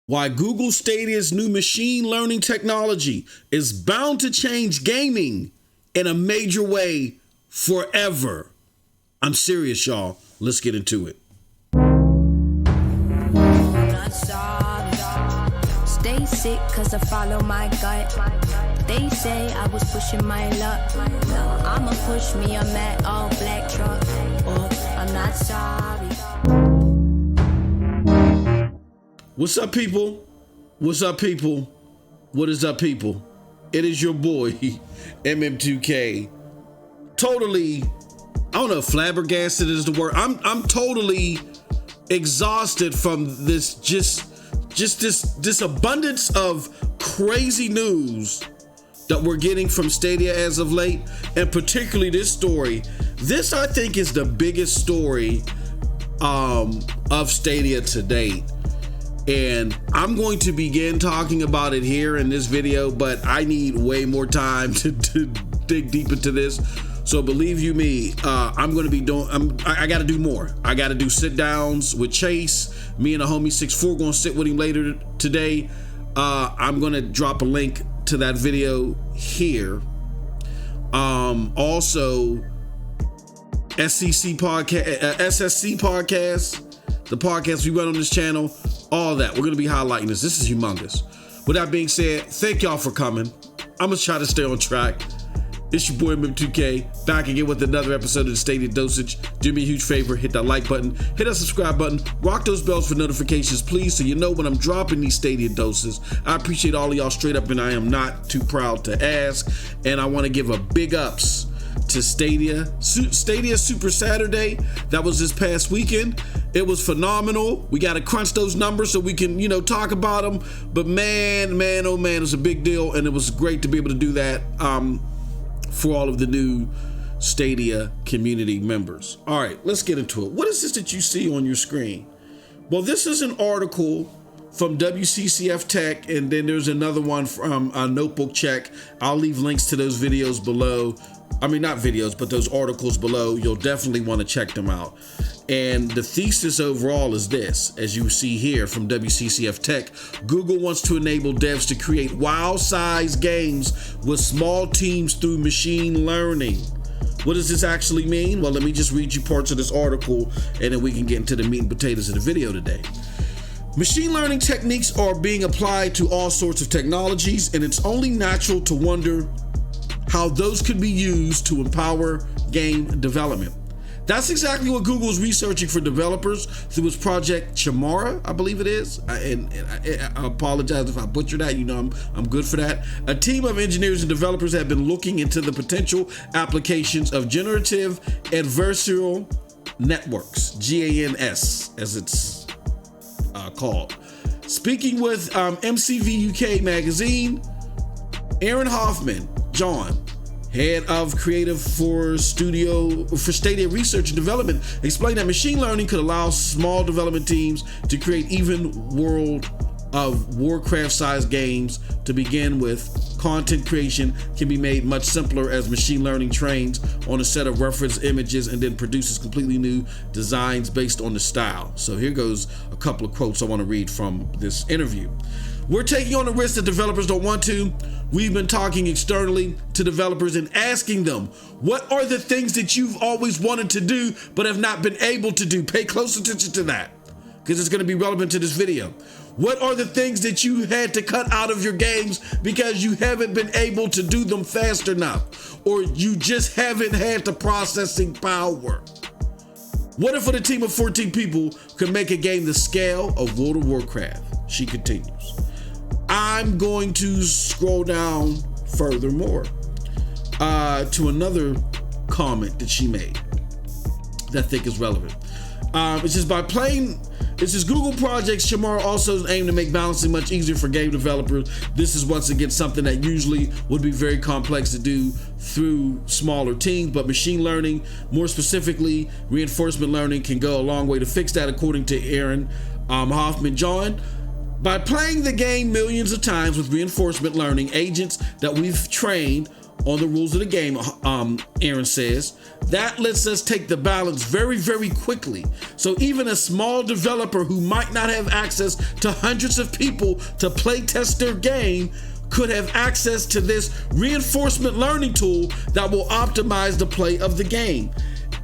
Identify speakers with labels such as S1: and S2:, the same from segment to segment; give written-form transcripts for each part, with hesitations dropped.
S1: Why Google Stadia's new machine learning technology is bound to change gaming in a major way forever. I'm serious, y'all. Let's get into it.
S2: Stay sick cause I follow my gut. They say I was pushing my luck. I'ma push me a matte all black truck. I'm not sorry.
S1: What's up, people? What's up, people? What is up, people? It is your boy, MM2K. Totally, I don't know if flabbergasted is the word. I'm totally exhausted from this this abundance of crazy news that we're getting from Stadia as of late, and particularly this story. This, I think, is the biggest story of Stadia to date. And I'm going to begin talking about it here in this video, but I need way more time to dig deep into this. So believe you me, I'm going to be doing, I got to do more. I got to do sit downs with Chase. Me and the homie 6'4" going to sit with him later today. I'm going to drop a link to that video here. Also, SSC podcast, the podcast we run on this channel, all that. We're going to be highlighting this. This is humongous. With that being said, thank y'all for coming. I'm going to try to stay on track. It's your boy MM2K, back again with another episode of the Stadia Dosage. Do me a huge favor, hit that like button, hit that subscribe button, rock those bells for notifications, please, so you know when I'm dropping these Stadia doses. I appreciate all of y'all straight up, and I am not too proud to ask. And I want to give a big ups to Stadia Super Saturday. That was this past weekend. It was phenomenal. We got to crunch those numbers so we can, talk about them. But man, oh man, it was a big deal, and it was great to be able to do that for all of the new Stadia community members. All right, let's get into it. What is this that you see on your screen? Well, this is an article from WCCF Tech, and then there's another one from Notebook Check. I'll leave links to those videos below. I mean, not videos, but those articles below. You'll definitely want to check them out. And the thesis overall is this, as you see here from WCCF Tech: Google wants to enable devs to create WoW-sized games with small teams through machine learning. What does this actually mean? Well, let me just read you parts of this article, and then we can get into the meat and potatoes of the video today. Machine learning techniques are being applied to all sorts of technologies, and it's only natural to wonder how those could be used to empower game development. That's exactly what Google is researching for developers through its Projekt Chimera, I believe it is. And I apologize if I butcher that. I'm good for that. A team of engineers and developers have been looking into the potential applications of generative adversarial networks, GANS, as it's called. Speaking with MCV UK magazine, Aaron Hoffman, John, head of creative for Stadia Research and Development, explained that machine learning could allow small development teams to create even World of Warcraft-sized games. To begin with, content creation can be made much simpler as machine learning trains on a set of reference images and then produces completely new designs based on the style. So here goes a couple of quotes I want to read from this interview. We're taking on the risk that developers don't want to. We've been talking externally to developers and asking them, what are the things that you've always wanted to do but have not been able to do? Pay close attention to that, because it's going to be relevant to this video. What are the things that you had to cut out of your games because you haven't been able to do them fast enough, or you just haven't had the processing power? What if a team of 14 people could make a game the scale of World of Warcraft? She continues. I'm going to scroll down furthermore to another comment that she made that I think is relevant. It says Google Projekt Chimera also aim to make balancing much easier for game developers. This is once again something that usually would be very complex to do through smaller teams, but machine learning, more specifically reinforcement learning, can go a long way to fix that, according to Aaron Hoffman. John, by playing the game millions of times with reinforcement learning agents that we've trained on the rules of the game, Aaron says. That lets us take the balance very, very quickly. So even a small developer who might not have access to hundreds of people to play test their game could have access to this reinforcement learning tool that will optimize the play of the game.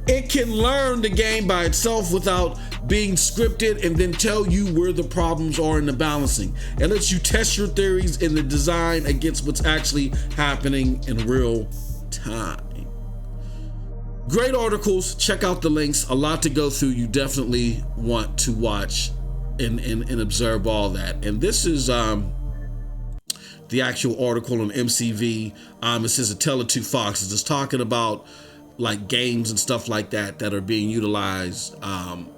S1: It can learn the game by itself without being scripted and then tell you where the problems are in the balancing. It lets you test your theories in the design against what's actually happening in real time. Great articles. Check out the links. A lot to go through. You definitely want to watch and observe all that. And this is the actual article on MCV. It says A Tale of Two Foxes. It's talking about like games and stuff like that are being utilized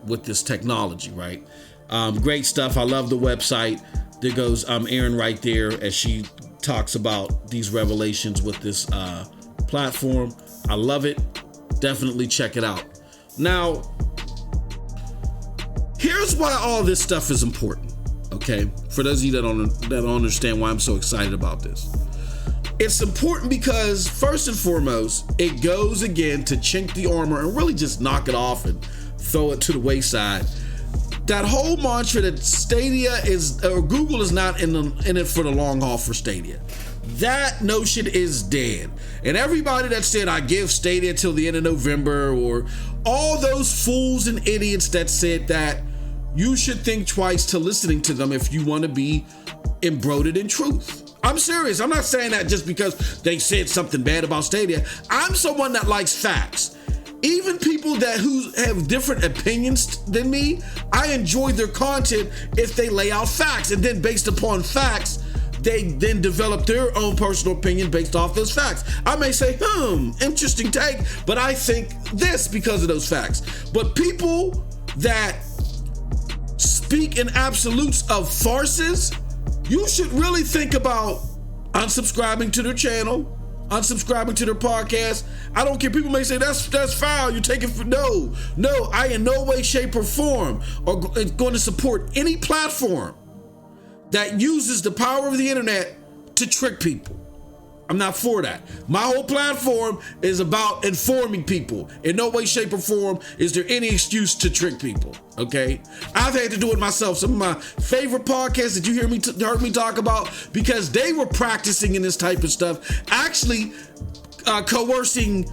S1: with this technology, right? Great stuff. I love the website. There goes Erin right there as she talks about these revelations with this platform. I love it. Definitely check it out. Now, here's why all this stuff is important, okay? For those of you that don't understand why I'm so excited about this. It's important because, first and foremost, it goes again to chink the armor and really just knock it off and throw it to the wayside. That whole mantra that Stadia or Google is not in it for the long haul for Stadia. That notion is dead. And everybody that said, I give Stadia till the end of November, or all those fools and idiots that said that, you should think twice to listening to them if you want to be embroidered in truth. I'm serious. I'm not saying that just because they said something bad about Stadia. I'm someone that likes facts. Even people who have different opinions than me, I enjoy their content if they lay out facts, and then based upon facts, they then develop their own personal opinion based off those facts. I may say, interesting take, but I think this because of those facts. But people that speak in absolutes of farces, you should really think about unsubscribing to their channel, unsubscribing to their podcast. I don't care. People may say that's foul. You take it for no. I in no way, shape, or form are going to support any platform that uses the power of the internet to trick people. I'm not for that. My whole platform is about informing people. In no way, shape, or form is there any excuse to trick people, okay? I've had to do it myself. Some of my favorite podcasts that you heard me talk about, because they were practicing in this type of stuff, actually coercing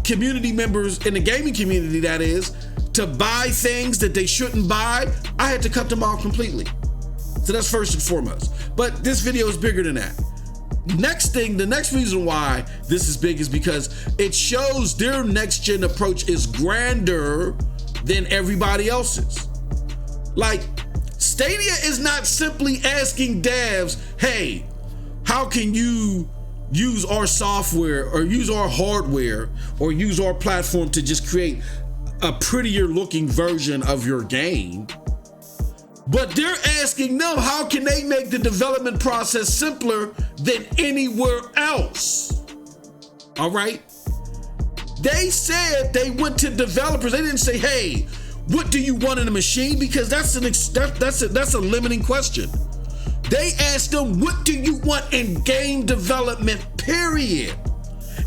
S1: community members in the gaming community, that is, to buy things that they shouldn't buy. I had to cut them off completely. So that's first and foremost. But this video is bigger than that. The next reason why this is big is because it shows their next gen approach is grander than everybody else's. Like, Stadia is not simply asking devs, hey, how can you use our software or use our hardware or use our platform to just create a prettier looking version of your game? But they're asking them, how can they make the development process simpler than anywhere else? All right? They said they went to developers. They didn't say, hey, what do you want in a machine? Because that's a limiting question. They asked them, what do you want in game development, period?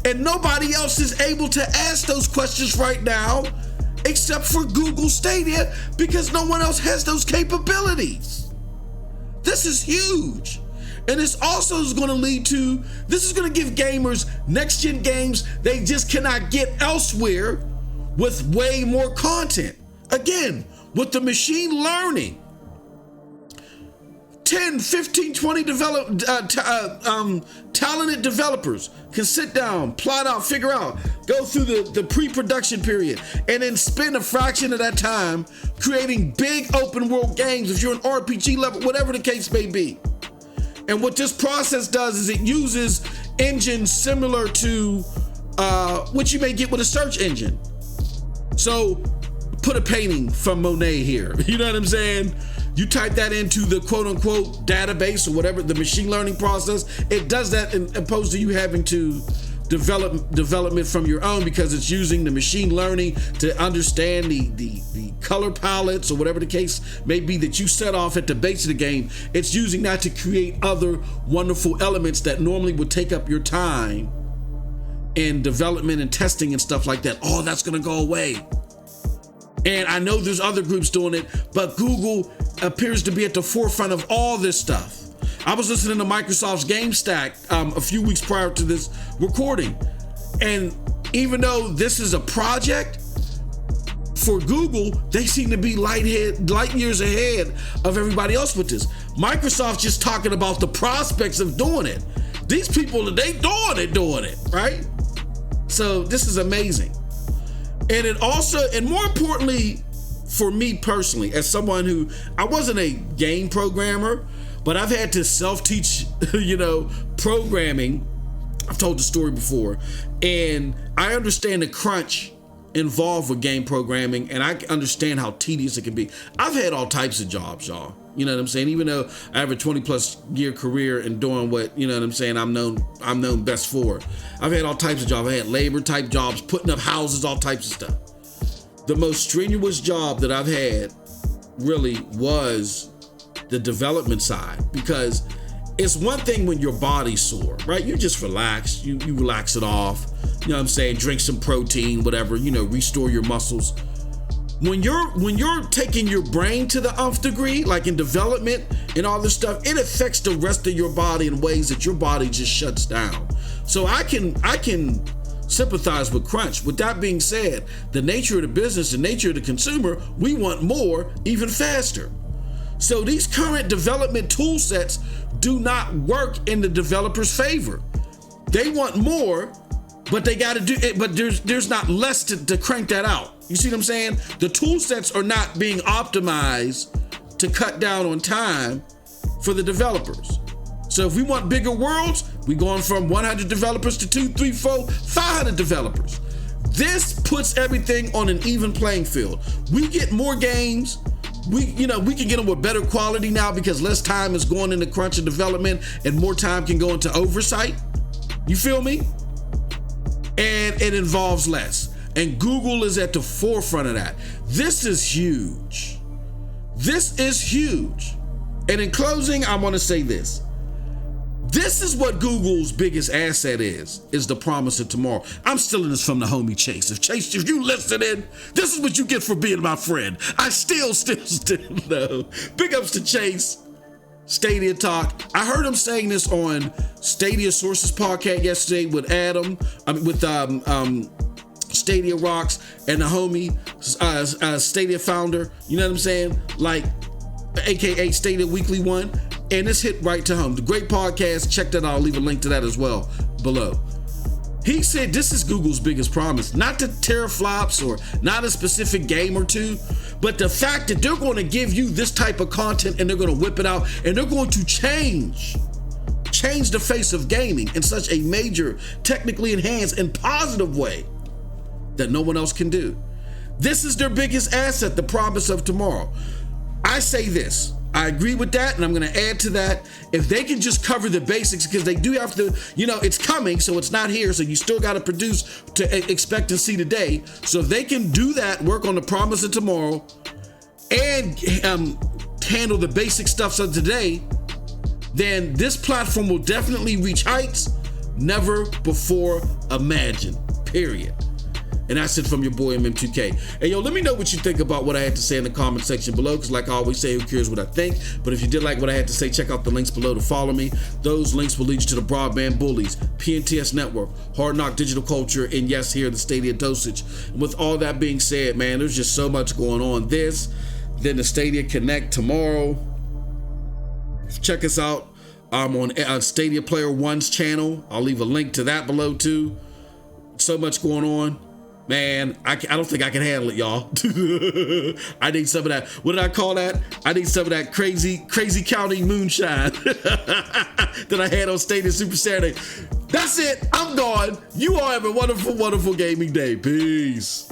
S1: And nobody else is able to ask those questions right now, except for Google Stadia, because no one else has those capabilities. This is huge. And this also is going to lead to, this is going to give gamers next gen games they just cannot get elsewhere with way more content. Again, with the machine learning, 10, 15, 20 talented developers can sit down, plot out, figure out, go through the pre-production period, and then spend a fraction of that time creating big open world games if you're an RPG level, whatever the case may be. And what this process does is it uses engines similar to what you may get with a search engine. So put a painting from Monet here. You know what I'm saying? You type that into the quote unquote database or whatever, the machine learning process. It does that opposed to you having to development from your own, because it's using the machine learning to understand the color palettes or whatever the case may be that you set off at the base of the game. It's using that to create other wonderful elements that normally would take up your time and development and testing and stuff like that. All that's going to go away. And I know there's other groups doing it, but Google appears to be at the forefront of all this stuff. I was listening to Microsoft's Game Stack a few weeks prior to this recording. And even though this is a project, for Google, they seem to be light years ahead of everybody else with this. Microsoft's just talking about the prospects of doing it. These people, they doing it, right? So this is amazing. And it also, and more importantly, for me personally, as someone who, I wasn't a game programmer, but I've had to self-teach, programming. I've told the story before, and I understand the crunch involved with game programming, and I understand how tedious it can be. I've had all types of jobs, y'all. You know what I'm saying? Even though I have a 20+ year career in doing what, you know what I'm saying, I'm known best for. I've had all types of jobs. I had labor type jobs, putting up houses, all types of stuff. The most strenuous job that I've had really was the development side, because it's one thing when your body's sore, right? You just relax, you relax it off, you know what I'm saying? Drink some protein, whatever, restore your muscles. When you're taking your brain to the nth degree, like in development and all this stuff, it affects the rest of your body in ways that your body just shuts down. So I can sympathize with crunch. With that being said, the nature of the business, the nature of the consumer, we want more, even faster. So these current development tool sets do not work in the developer's favor. They want more, but they got to do it. But there's not less to crank that out. You see what I'm saying? The tool sets are not being optimized to cut down on time for the developers. So if we want bigger worlds, we're going from 100 developers to 2, 3, 4, 500 developers. This puts everything on an even playing field. We get more games. We can get them with better quality now because less time is going into crunch and development and more time can go into oversight. You feel me? And it involves less. And Google is at the forefront of that. This is huge. This is huge. And in closing, I want to say this. This is what Google's biggest asset is the promise of tomorrow. I'm stealing this from the homie Chase. If you listening, this is what you get for being my friend. I still know. Big ups to Chase. Stadia Talk. I heard him saying this on Stadia Sources podcast yesterday with Stadia Rocks and the homie Stadia founder. You know what I'm saying? Like, AKA Stadia Weekly One. And it's hit right to home. The great podcast, check that out. I'll leave a link to that as well below. He said this is Google's biggest promise, not the teraflops or not a specific game or two, but the fact that they're going to give you this type of content and they're going to whip it out and they're going to change the face of gaming in such a major, technically enhanced and positive way that no one else can do. This is their biggest asset, the promise of tomorrow. I say this. I agree with that, and I'm going to add to that. If they can just cover the basics, because they do have to, it's coming, so it's not here, so you still got to produce to expect and see today. So if they can do that, work on the promise of tomorrow, and handle the basic stuff of today, then this platform will definitely reach heights never before imagined, period. And that's it from your boy MM2K. Hey, yo, let me know what you think about what I had to say in the comment section below, because like I always say, who cares what I think? But if you did like what I had to say, check out the links below to follow me. Those links will lead you to the Broadband Bullies, PNTS Network, Hard Knock Digital Culture, and yes, here, the Stadia Dosage. And with all that being said, man, there's just so much going on. This, then the Stadia Connect tomorrow. Check us out. I'm on Stadia Player One's channel. I'll leave a link to that below too. So much going on. Man, I don't think I can handle it, y'all. I need some of that. What did I call that? I need some of that crazy county moonshine that I had on Stadia Super Saturday. That's it. I'm gone. You all have a wonderful, wonderful gaming day. Peace.